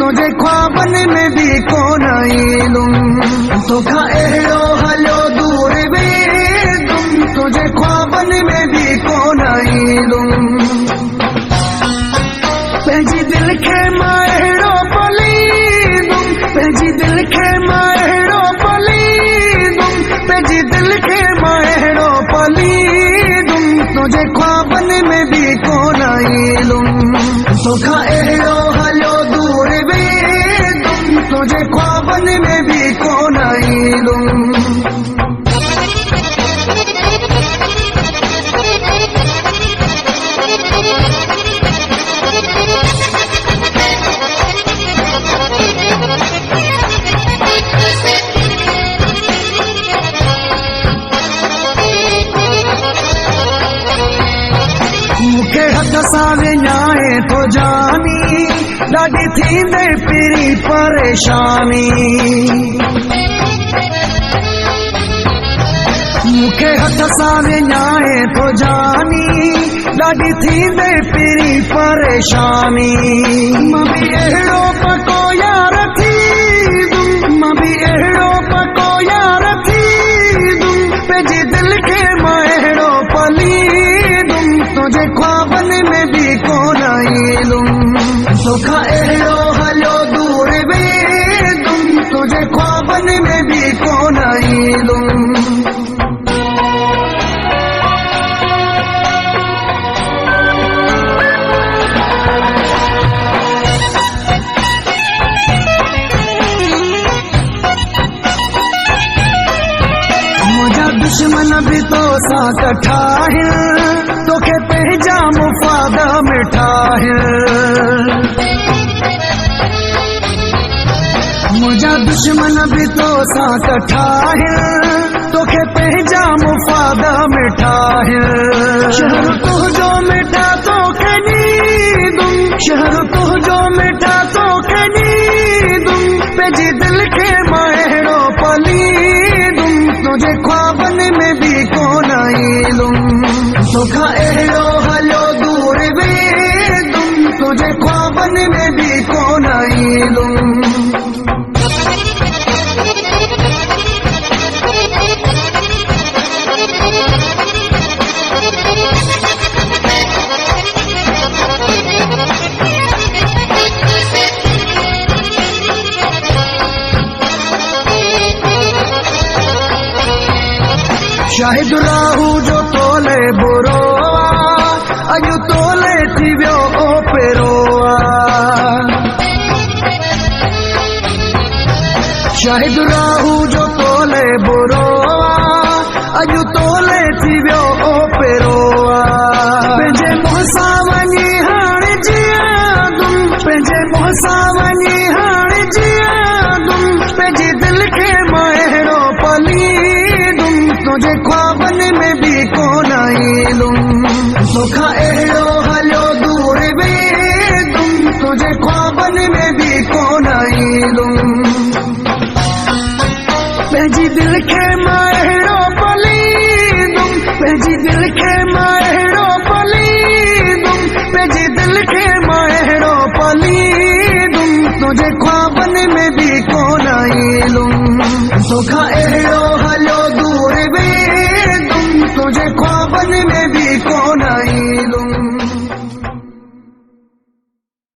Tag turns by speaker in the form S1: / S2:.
S1: तुझे ख्वाबन में भी कोन आईलुम तोखा अहिड़ो हलियो दूर वेंदुम तुझे ख्वाबन में भी कोन आईलुम पंहिंजी दिल खे मां अहिड़ो पलींदुम पंहिंजी दिल खे मां अहिड़ो पलींदुम पंहिंजी दिल खे मां अहिड़ो पलींदुम तुझे ख्वाबन में भी कोन आईलुम तोखा अहिड़ो हलियो दूर वेंदुम तुझे ख्वाबन में भी कोन आईलुम मूंखे हथ सां विञाए थो जानी ॾाढी थींदे पिरी परेशानी मूंखे हथ सां विञाए थो जानी ॾाढी थींदे पिरी परेशानी मां बि अहिड़ो पको यार थींदुम मां बि अहिड़ो पको यार थींदुम पंहिंजी दिल खे मां अहिड़ो पलींदुम तुझे ख्वाबन में भी कोन आईलुम तोखा अहिड़ो हलियो दूर वेंदुम तुझे ख्वाबन में भी कोन आईलुम मुंहिंजा दुश्मन भी तो सां कठा आहिनि तोखे पंहिंजा मुफ़ाद मिठा आहिनि मुंहिंजा दुश्मन भी तो सां कठा आहिनि तोखे पंहिंजा मुफ़ाद मिठा आहिनि शहर तुंहिंजो मिठा तोखे ॾींदुम शहर तुंहिंजो मिठा तोखे ॾींदुम पंहिंजी दिल खे मां अहिड़ो पलींदुम तुझे ख्वाबन में भी कोन आईलुम तोखा अहिड़ो हलियो दूर वेंदुम तुझे ख्वाबन में भी कोन आईलुम शाहिद राहू जो तोले बुरो अॼु तोले थी वियो ओ पेरो शाहिद राहू जो तोले बुरो अॼु तोले थी वियो ओ पेरो पंहिंजे मुंहं सां वञी हाणे जीअंदुम पंहिंजे मुंहं सां वञी हाणे जीअंदुम पंहिंजी दिल खे मां अहिड़ो पलींदुम तुझे ख्वाबन में भी कोन आईलुम तोखा अहिड़ो हलियो दूर वेंदुम तुझे ख्वाबन में भी कोन आईलुम पंहिंजी दिल खे मां अहिड़ो पलींदुम पंहिंजी दिल खे मां अहिड़ो पलींदुम पंहिंजी दिल खे मां अहिड़ो पलींदुम तुझे ख्वाबन में भी कोन आईलुम तोखा अहिड़ो हलियो